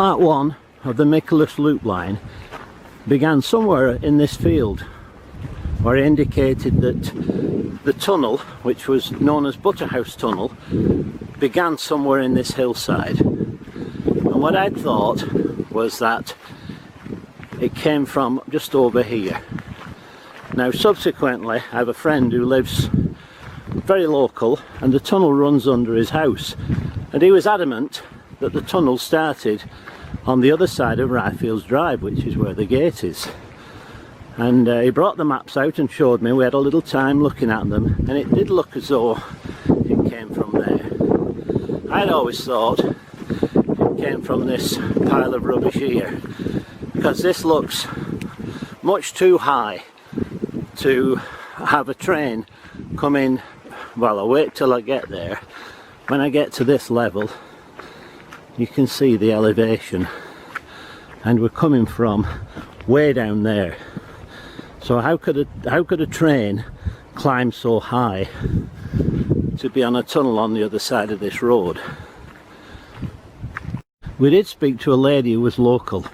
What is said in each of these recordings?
part one of the Micklehurst Loop line began somewhere in this field, where it indicated that the tunnel, which was known as Butterhouse Tunnel, began somewhere in this hillside. And what I thought was that it came from just over here. Now subsequently I have a friend who lives very local, and the tunnel runs under his house, and he was adamant that the tunnel started on the other side of Ryfields Drive, which is where the gate is. And he brought the maps out and showed me. We had a little time looking at them, and it did look as though it came from there. I'd always thought it came from this pile of rubbish here, because this looks much too high to have a train come in. Well, I'll wait till I get there. When I get to this level, you can see the elevation, and we're coming from way down there. So how could a train climb so high to be on a tunnel on the other side of this road? We did speak to a lady who was local,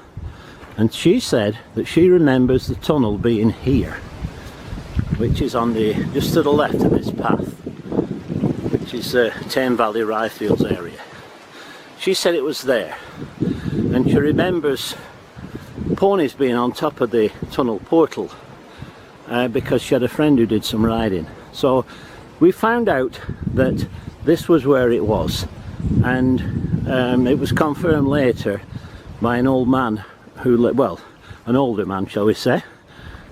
and she said that she remembers the tunnel being here, which is on the just to the left of this path, which is Tame Valley Ryfields area. She said it was there, and she remembers ponies being on top of the tunnel portal because she had a friend who did some riding. So we found out that this was where it was, and it was confirmed later by an old man who well, an older man shall we say,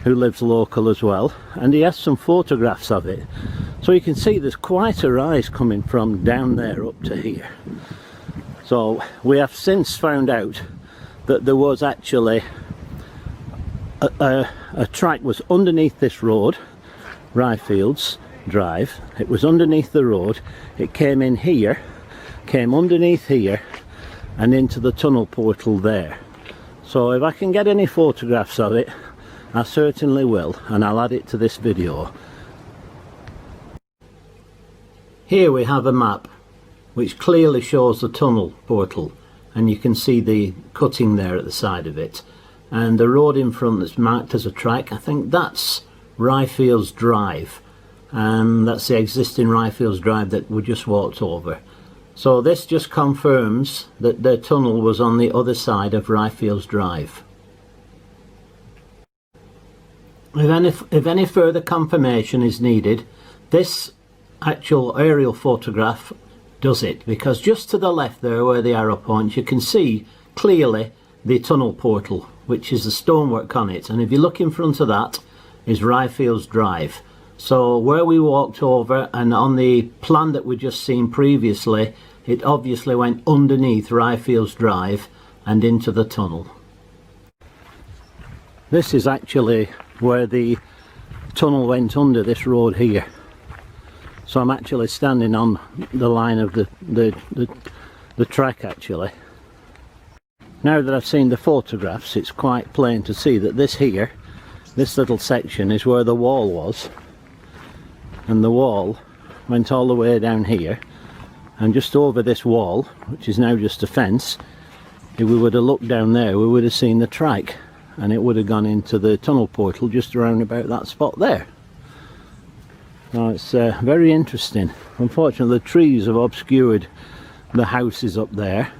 who lives local as well, and he has some photographs of it. So you can see there's quite a rise coming from down there up to here. So we have since found out that there was actually a track was underneath this road, Ryfields Drive. It was underneath the road. It came in here, came underneath here, and into the tunnel portal there. So if I can get any photographs of it, I certainly will, and I'll add it to this video. Here we have a map which clearly shows the tunnel portal, and you can see the cutting there at the side of it, and the road in front that's marked as a track. I think that's Ryfields Drive, and that's the existing Ryfields Drive that we just walked over. So this just confirms that the tunnel was on the other side of Ryfields Drive. If any further confirmation is needed, this actual aerial photograph does it, because just to the left there where the arrow points, you can see clearly the tunnel portal, which is the stonework on it, and if you look in front of that is Ryfields Drive. So where we walked over, and on the plan that we just seen previously, it obviously went underneath Ryfields Drive and into the tunnel. This is actually where the tunnel went under this road here. So I'm actually standing on the line of the track actually. Now that I've seen the photographs, it's quite plain to see that this here, this little section, is where the wall was, and the wall went all the way down here, and just over this wall, which is now just a fence, if we would have looked down there we would have seen the track, and it would have gone into the tunnel portal just around about that spot there. Now it's very interesting. Unfortunately the trees have obscured the houses up there,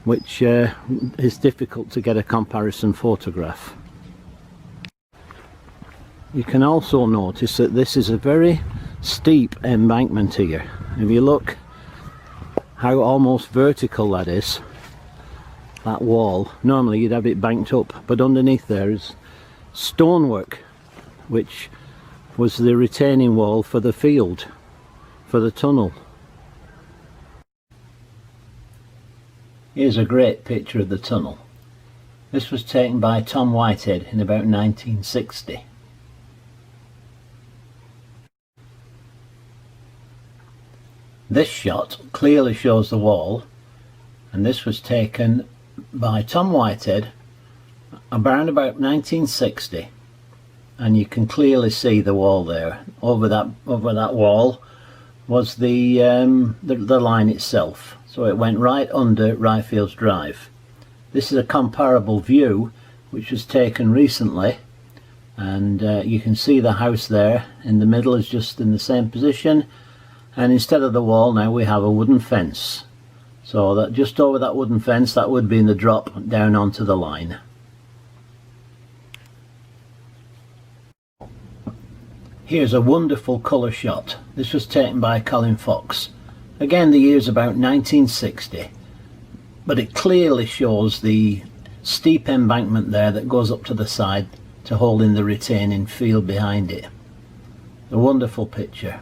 which is difficult to get a comparison photograph. You can also notice that this is a very steep embankment here. If you look how almost vertical that is, that wall, normally you'd have it banked up, but underneath there is stonework, which was the retaining wall for the field, for the tunnel. Here's a great picture of the tunnel. This was taken by Tom Whitehead in about 1960. This shot clearly shows the wall, and this was taken by Tom Whitehead around about 1960, and you can clearly see the wall there. Over that wall was the line itself. So it went right under Ryfields Drive. This is a comparable view which was taken recently, and you can see the house there in the middle is just in the same position, and instead of the wall now we have a wooden fence. So that just over that wooden fence, that would be in the drop down onto the line. Here's a wonderful colour shot. This was taken by Colin Fox. Again, the year's about 1960, but it clearly shows the steep embankment there that goes up to the side to hold in the retaining field behind it. A wonderful picture.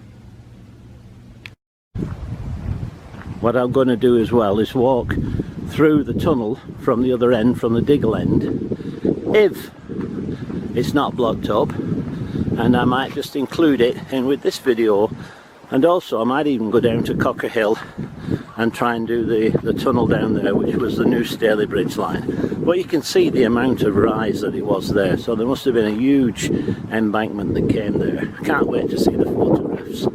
What I'm going to do as well is walk through the tunnel from the other end, from the Diggle end, if it's not blocked up, and I might just include it in with this video. And also I might even go down to Cocker Hill and try and do the tunnel down there, which was the new Stalybridge line. But you can see the amount of rise that it was there, so there must have been a huge embankment that came there. I can't wait to see the photographs.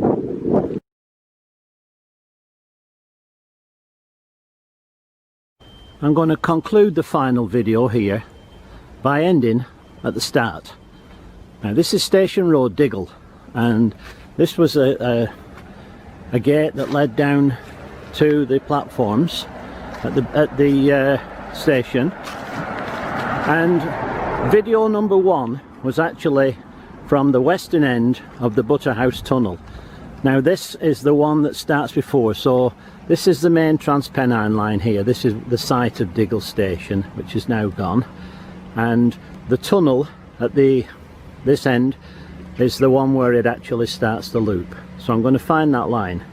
I'm going to conclude the final video here by ending at the start. Now this is Station Road, Diggle, and this was a gate that led down to the platforms at the station, and video number 1 was actually from the western end of the Butterhouse Tunnel. Now this is the one that starts before, so this is the main Transpennine line here. This is the site of Diggle Station, which is now gone, and the tunnel at this end is the one where it actually starts the loop. So I'm going to find that line.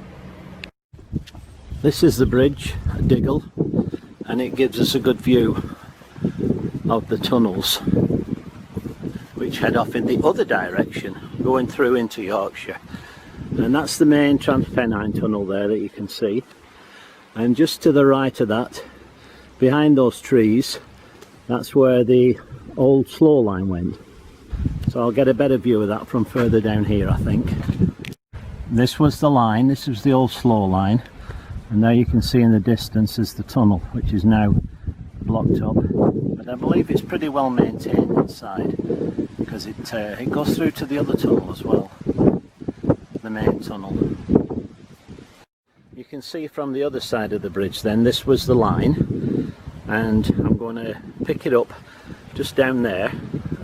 This is the bridge at Diggle, and it gives us a good view of the tunnels which head off in the other direction, going through into Yorkshire. And that's the main Transpennine tunnel there that you can see. And just to the right of that, behind those trees, that's where the old slow line went. So I'll get a better view of that from further down here, I think. This was the line, this was the old slow line, and there you can see in the distance is the tunnel, which is now blocked up. But I believe it's pretty well maintained inside, because it goes through to the other tunnel as well, the main tunnel. You can see from the other side of the bridge then, this was the line, and I'm going to pick it up just down there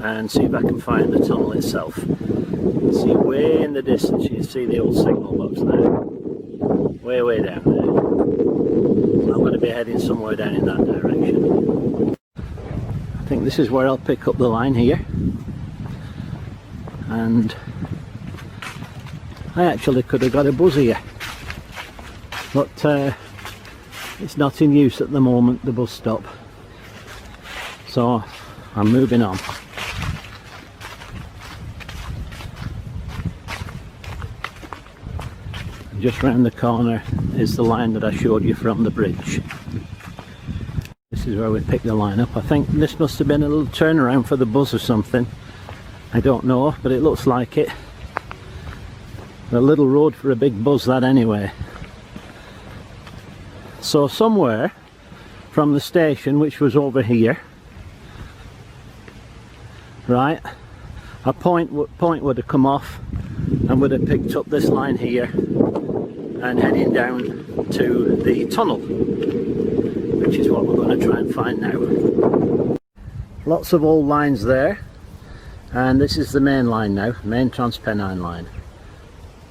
and see if I can find the tunnel itself. See way in the distance, you can see the old signal box there, way down there. So I'm going to be heading somewhere down in that direction. I think this is where I'll pick up the line here, and I actually could have got a bus here, but it's not in use at the moment, the bus stop, so I'm moving on. Just round the corner is the line that I showed you from the bridge. This is where we picked the line up. I think this must have been a little turnaround for the bus or something. I don't know, but it looks like it. A little road for a big bus, that anyway. So somewhere from the station, which was over here, right, a point would have come off and would have picked up this line here and heading down to the tunnel, which is what we're going to try and find now. Lots of old lines there, and this is the main line now, main Transpennine line.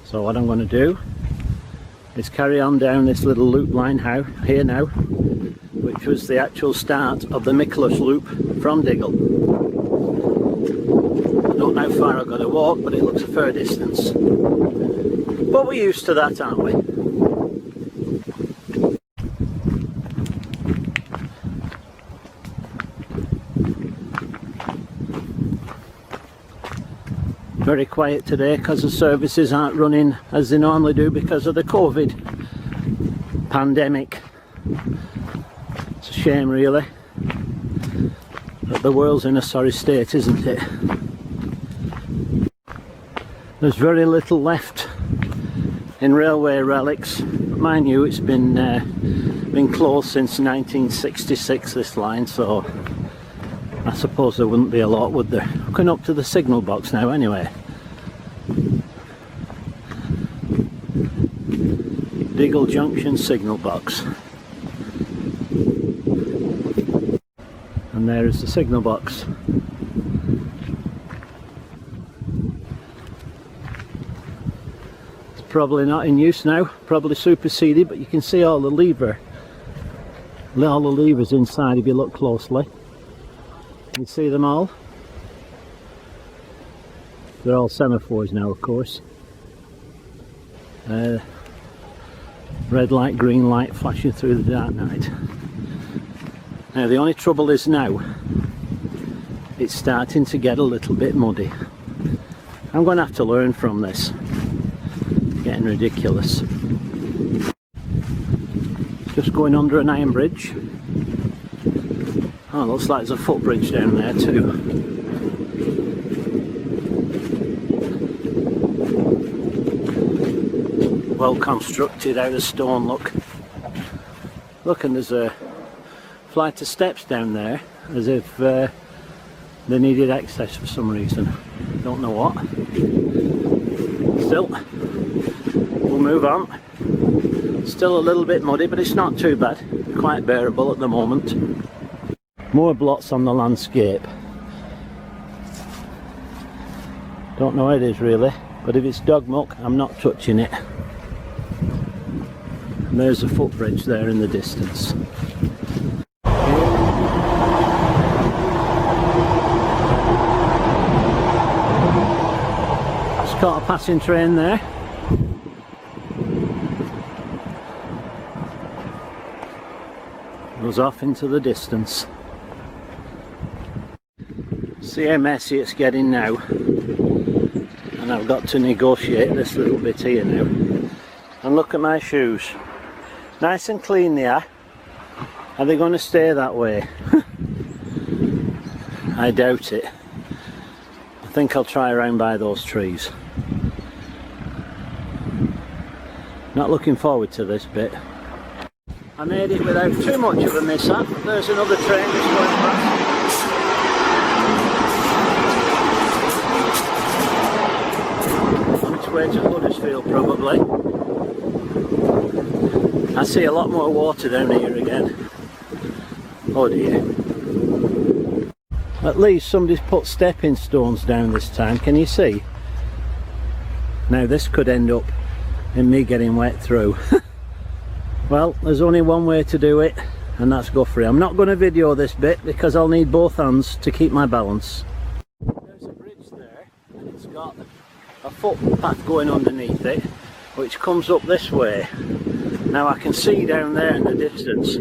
So what I'm going to do is carry on down this little loop line here now, which was the actual start of the Micklehurst Loop from Diggle. I don't know how far I've got to walk, but it looks a fair distance. But we're used to that, aren't we? Very quiet today because the services aren't running as they normally do because of the COVID pandemic. It's a shame really, but the world's in a sorry state, isn't it? There's very little left in railway relics mind you, it's been closed since 1966, this line, so I suppose there wouldn't be a lot, would there? Coming up to the signal box now anyway. Diggle Junction signal box. And there is the signal box. It's probably not in use now, probably superseded, but you can see all the levers inside if you look closely. You see them all? They're all semaphores now, of course. Red light, green light flashing through the dark night. Now the only trouble is now it's starting to get a little bit muddy. I'm going to have to learn from this. It's getting ridiculous. Just going under an iron bridge. Oh, looks like there's a footbridge down there too. Well constructed out of stone, look. Look, and there's a flight of steps down there, as if they needed access for some reason. Don't know what. Still, we'll move on. Still a little bit muddy, but it's not too bad. Quite bearable at the moment. More blots on the landscape. Don't know what it is really, but if it's dog muck, I'm not touching it. And there's a footbridge there in the distance. Just caught a passing train there. Goes off into the distance. See how messy it's getting now. And I've got to negotiate this little bit here now. And look at my shoes. Nice and clean they are. Are they going to stay that way? I doubt it. I think I'll try around by those trees. Not looking forward to this bit. I made it without too much of a mishap. There's another train just going past. On its way to Huddersfield probably. I see a lot more water down here again. Oh dear. At least somebody's put stepping stones down this time, can you see? Now this could end up in me getting wet through. Well, there's only one way to do it, and that's go for it. I'm not going to video this bit because I'll need both hands to keep my balance. There's a bridge there, and it's got a footpath going underneath it, which comes up this way. Now I can see down there in the distance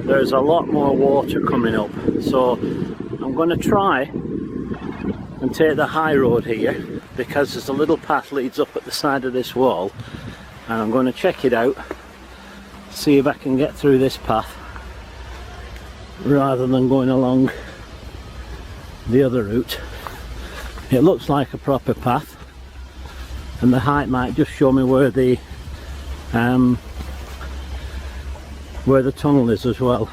there's a lot more water coming up, so I'm going to try and take the high road here, because there's a little path leads up at the side of this wall, and I'm going to check it out, see if I can get through this path rather than going along the other route. It looks like a proper path, and the height might just show me where the tunnel is as well.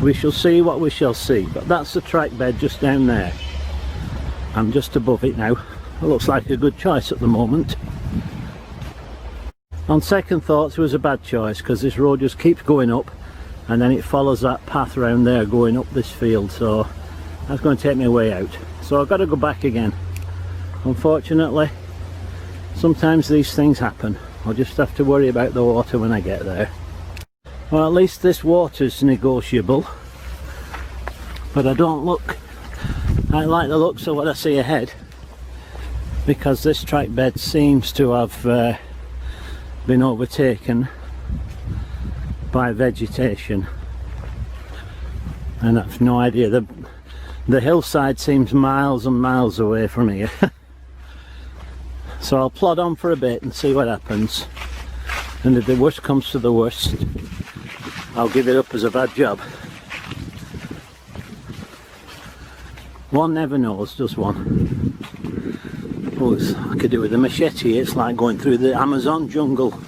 We shall see what we shall see, but that's the track bed just down there. I'm just above it now. It looks like a good choice at the moment. On second thoughts, it was a bad choice because this road just keeps going up and then it follows that path around there going up this field, so that's going to take me way out. So I've got to go back again. Unfortunately, sometimes these things happen. I'll just have to worry about the water when I get there. Well, at least this water's negotiable, but I don't like the looks of what I see ahead, because this track bed seems to have been overtaken by vegetation, and I've no idea. The hillside seems miles and miles away from here. So I'll plod on for a bit and see what happens, and if the worst comes to the worst, I'll give it up as a bad job. One never knows, does one? Oh, I could do with a machete. It's like going through the Amazon jungle.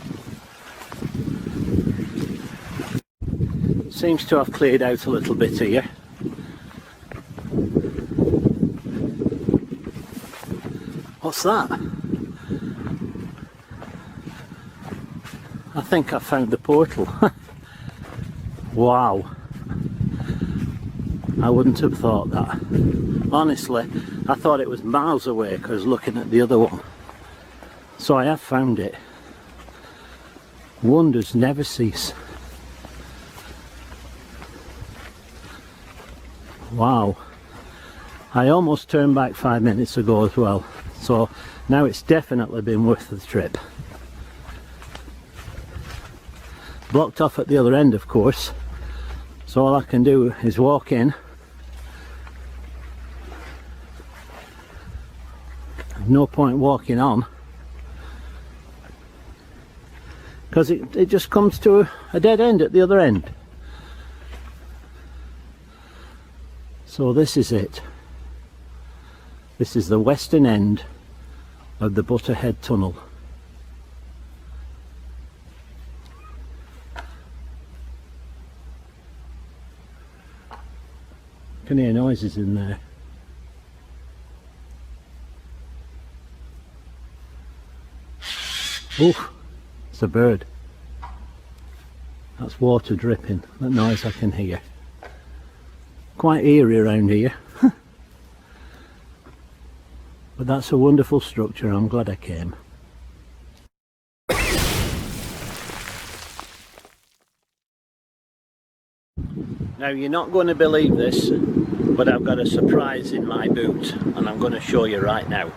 Seems to have cleared out a little bit here. What's that? I think I found the portal. Wow. I wouldn't have thought that. Honestly, I thought it was miles away because I was looking at the other one. So I have found it. Wonders never cease. Wow. I almost turned back 5 minutes ago as well. So now it's definitely been worth the trip. Blocked off at the other end, of course. So all I can do is walk in. No point walking on, because it just comes to a dead end at the other end. So this is it. This is the western end of the Butterhead Tunnel. Can hear noises in there. Oh, it's a bird. That's water dripping. That noise I can hear. Quite eerie around here. But that's a wonderful structure. I'm glad I came. Now you're not going to believe this, but I've got a surprise in my boot and I'm going to show you right now.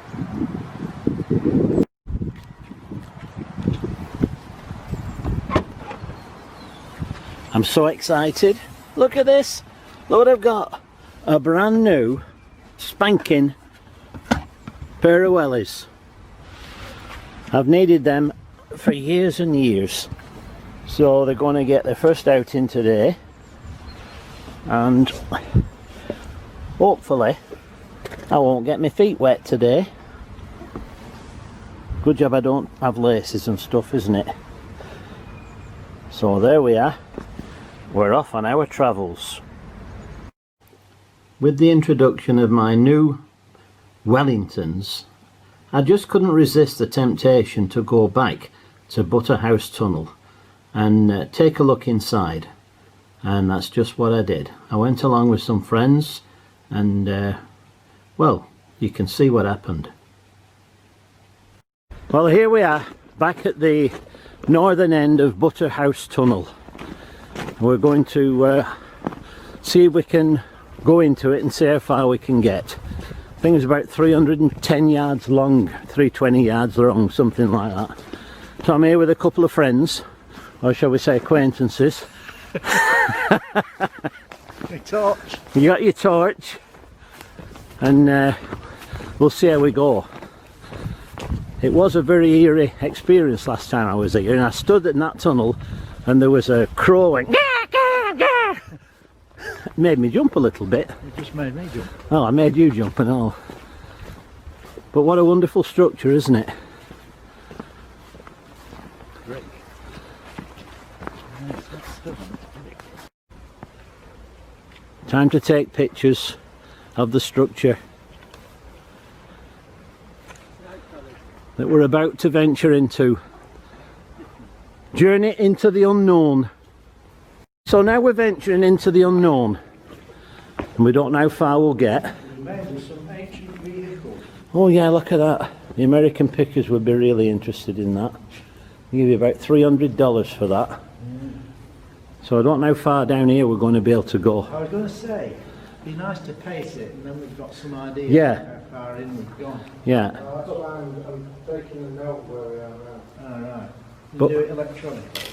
I'm so excited. Look at this. Look what I've got. A brand new spanking pair of wellies. I've needed them for years and years. So they're going to get their first outing today. And hopefully I won't get my feet wet today. Good job I don't have laces and stuff, isn't it? So there we are. We're off on our travels. With the introduction of my new Wellingtons, I just couldn't resist the temptation to go back to Butterhouse Tunnel and take a look inside. And that's just what I did. I went along with some friends and well, you can see what happened. Well, here we are back at the northern end of Butterhouse Tunnel. We're going to see if we can go into it and see how far we can get. I think it's about 310 yards long, 320 yards long, something like that. So I'm here with a couple of friends, or shall we say acquaintances. My torch. You got your torch, and we'll see how we go. It was a very eerie experience last time I was here, and I stood in that tunnel and there was a crowing. It made me jump a little bit. It just made me jump. Oh, I made you jump and all. But what a wonderful structure, isn't it? Great. Time to take pictures of the structure that we're about to venture into. Journey into the unknown. So now we're venturing into the unknown, and we don't know how far we'll get. Maybe some ancient vehicles. Oh yeah, look at that. The American pickers would be really interested in that. I'll give you about $300 for that. So I don't know how far down here we're going to be able to go. I was going to say, it'd be nice to pace it, and then we've got some idea Yeah. how far in we've gone. Yeah. I'm taking a note where we are now. Alright. But- Do it electronically.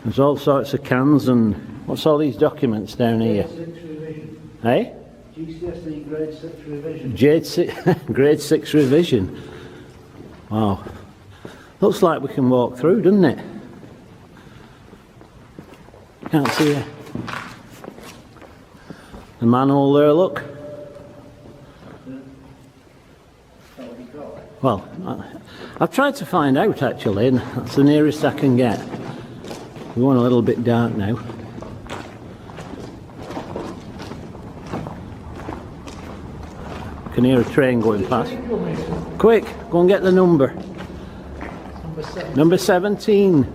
There's all sorts of cans and what's all these documents down here? Grade 6 revision. Hey? GCSE grade 6 revision. Grade 6 revision. Wow. Looks like we can walk through, doesn't it? Can't see the manhole there, look. Well, I've tried to find out actually, and that's the nearest I can get. We're going a little bit dark now. I can hear a train going past. Quick, go and get the number. Number 17.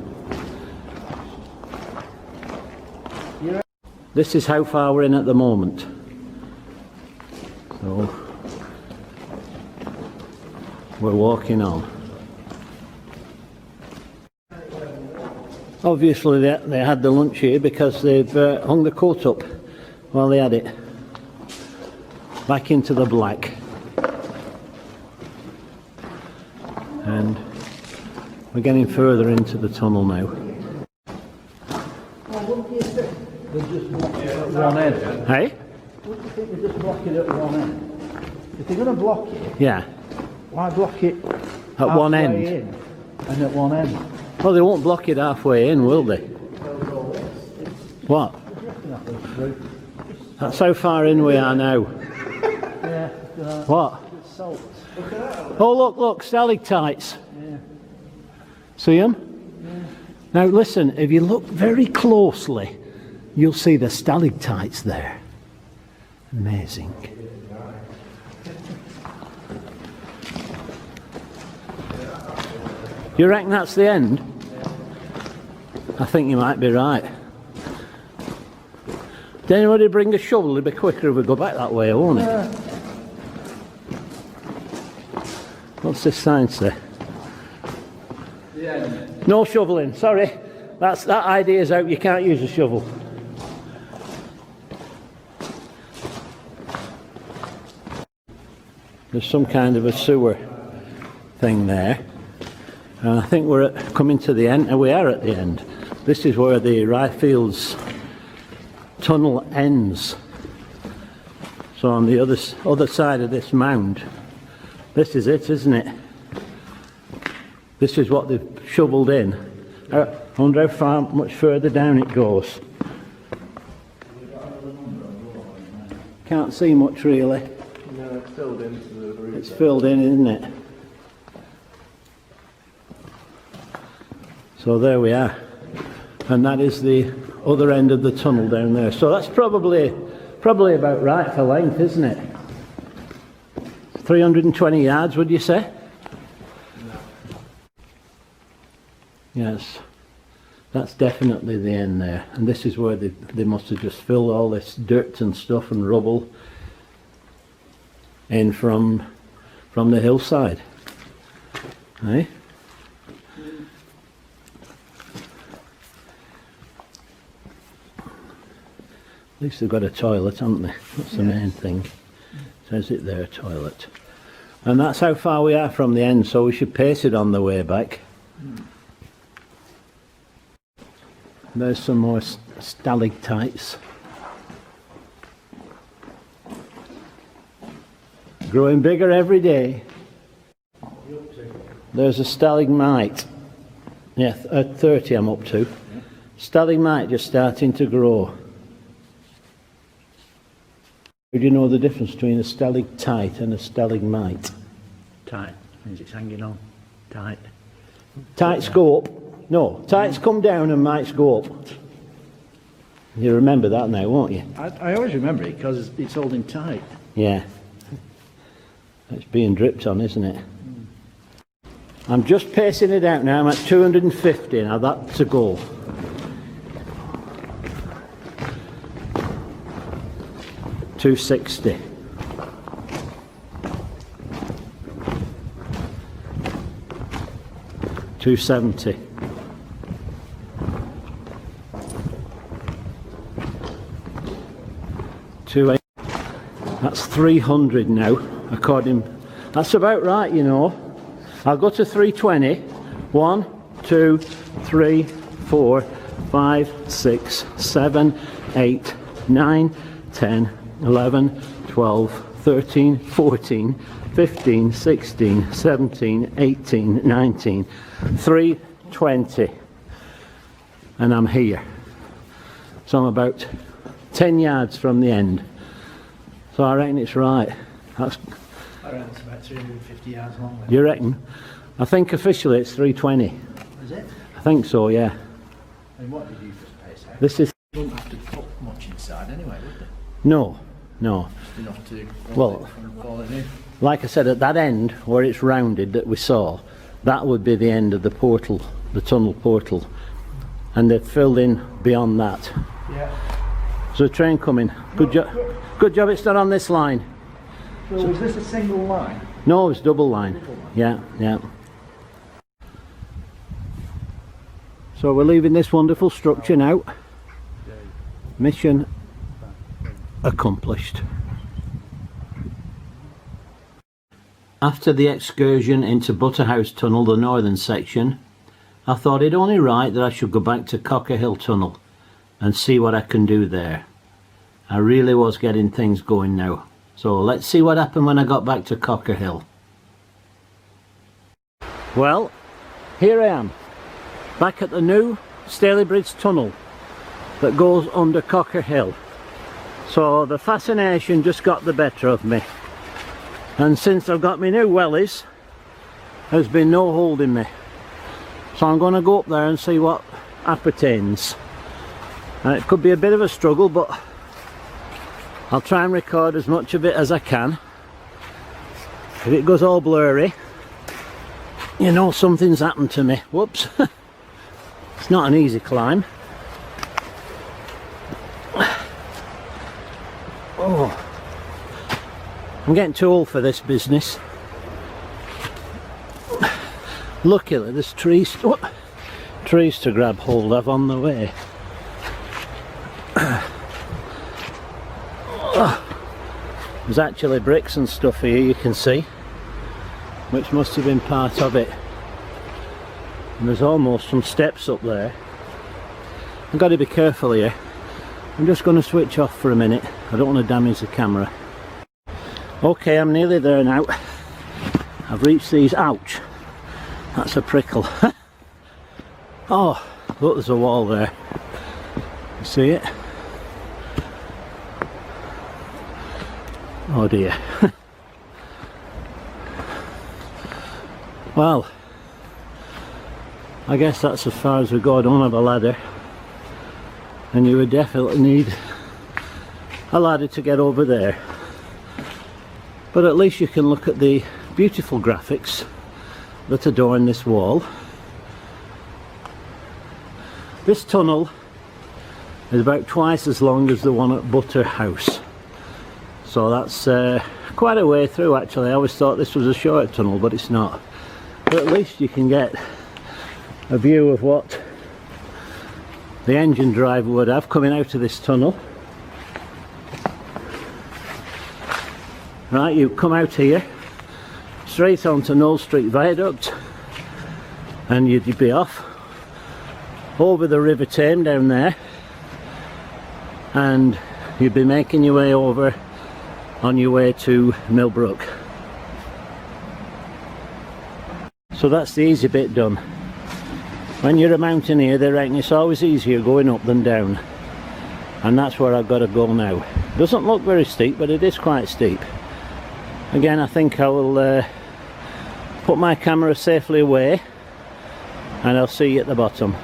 This is how far we're in at the moment. So we're walking on. Obviously they had the lunch here because they've hung the coat up while they had it. Back into the black. And we're getting further into the tunnel now. One end. Hey? What do you think they just block it at one end? If they're going to block it, Yeah. why block it At one halfway end. in and at one end? Well, they won't block it halfway in, will they? What? That's how far in we are now. Yeah. What? Salt. Oh, look, stalactites. Yeah. See them? Yeah. Now listen, if you look very closely, you'll see the stalactites there. Amazing. You reckon that's the end? I think you might be right. Did anybody bring a shovel? It'd be quicker if we go back that way, won't it? What's this sign say? No shoveling, sorry. That idea's out, you can't use a shovel. There's some kind of a sewer thing there. And I think we're coming to the end, and we are at the end. This is where the Ryefields tunnel ends. So on the other side of this mound, this is it, isn't it? This is what they've shoveled in. I wonder how much further down it goes. Can't see much really. No, it's filled into the roof. It's filled in, isn't it? So there we are. And that is the other end of the tunnel down there. So that's probably about right for length, isn't it? 320 yards, would you say? No. Yes. That's definitely the end there. And this is where they must have just filled all this dirt and stuff and rubble in from the hillside. Eh? At least they've got a toilet, haven't they? That's the main thing. Says it there, toilet. And that's how far we are from the end, so we should pace it on the way back. There's some more stalactites. Growing bigger every day. There's a stalagmite. Yeah, at 30 I'm up to. Stalagmite just starting to grow. Do you know the difference between a stalactite and a stalagmite? Tight. Means it's hanging on. Tight. Tights go up. No, tights come down and mites go up. You remember that now, won't you? I always remember it because it's holding tight. Yeah. It's being dripped on, isn't it? I'm just pacing it out now. I'm at 250 now. That's a goal. $260. $270. $280. That's 300 now, according. That's about right, you know. I'll go to 320. 1, 2, 3, 4, 5, 6, 7, 8, 9, 10, 11, 12, 13, 14, 15, 16, 17, 18, 19, 320. And I'm here. So I'm about 10 yards from the end. So I reckon it's right. I reckon it's about 350 yards long. Do you reckon? I think officially it's 320. Is it? I think so, yeah. And what did you just pace out? This is... You wouldn't have to put much inside anyway, would they? No, no. Just enough to Well, fall it in. like I said, at that end where it's rounded that we saw, that would be the end of the portal, the tunnel portal. And they've filled in beyond that. Yeah. There's a train coming. Good job. Good job it's not on this line. So was this a single line? No, it's double line. Yeah, yeah. So we're leaving this wonderful structure now. Mission accomplished. After the excursion into Butterhouse Tunnel, the northern section, I thought it only right that I should go back to Cocker Hill Tunnel and see what I can do there. I really was getting things going now. So let's see what happened when I got back to Cocker Hill. Well, here I am, back at the new Stalybridge Tunnel that goes under Cocker Hill. So the fascination just got the better of me. And since I've got my new wellies, there's been no holding me. So I'm going to go up there and see what appertains. And it could be a bit of a struggle, but I'll try and record as much of it as I can. If it goes all blurry, you know something's happened to me. Whoops. It's not an easy climb. Oh, I'm getting too old for this business. Luckily there's trees to grab hold of on the way. There's actually bricks and stuff here, you can see, which must have been part of it. And there's almost some steps up there. I've got to be careful here. I'm just going to switch off for a minute. I don't want to damage the camera. Okay, I'm nearly there now. I've reached these. Ouch, that's a prickle. Oh, look, there's a wall there. You see it? Oh dear. Well, I guess that's as far as we go. I don't have a ladder, and you would definitely need a ladder to get over there. But at least you can look at the beautiful graphics that adorn this wall. This tunnel is about twice as long as the one at Butterhouse. So that's quite a way through actually. I always thought this was a short tunnel, but it's not. But at least you can get a view of what the engine driver would have coming out of this tunnel. Right, you come out here straight onto Knoll Street Viaduct and you'd be off over the River Tame down there, and you'd be making your way over on your way to Millbrook. So that's the easy bit done. When you're a mountaineer, they reckon it's always easier going up than down, and that's where I've got to go now. Doesn't look very steep, but it is quite steep. Again, I think I will put my camera safely away and I'll see you at the bottom.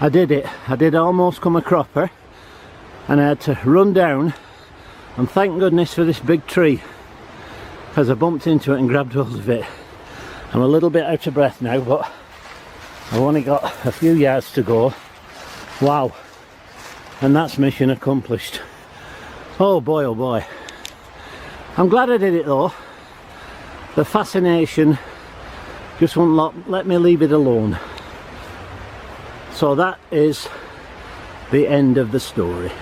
I did it. I did almost come a cropper, and I had to run down, and thank goodness for this big tree, because I bumped into it and grabbed hold of it. I'm a little bit out of breath now, but I've only got a few yards to go. Wow, and that's mission accomplished. Oh boy, oh boy. I'm glad I did it though. The fascination just won't let me leave it alone. So that is the end of the story.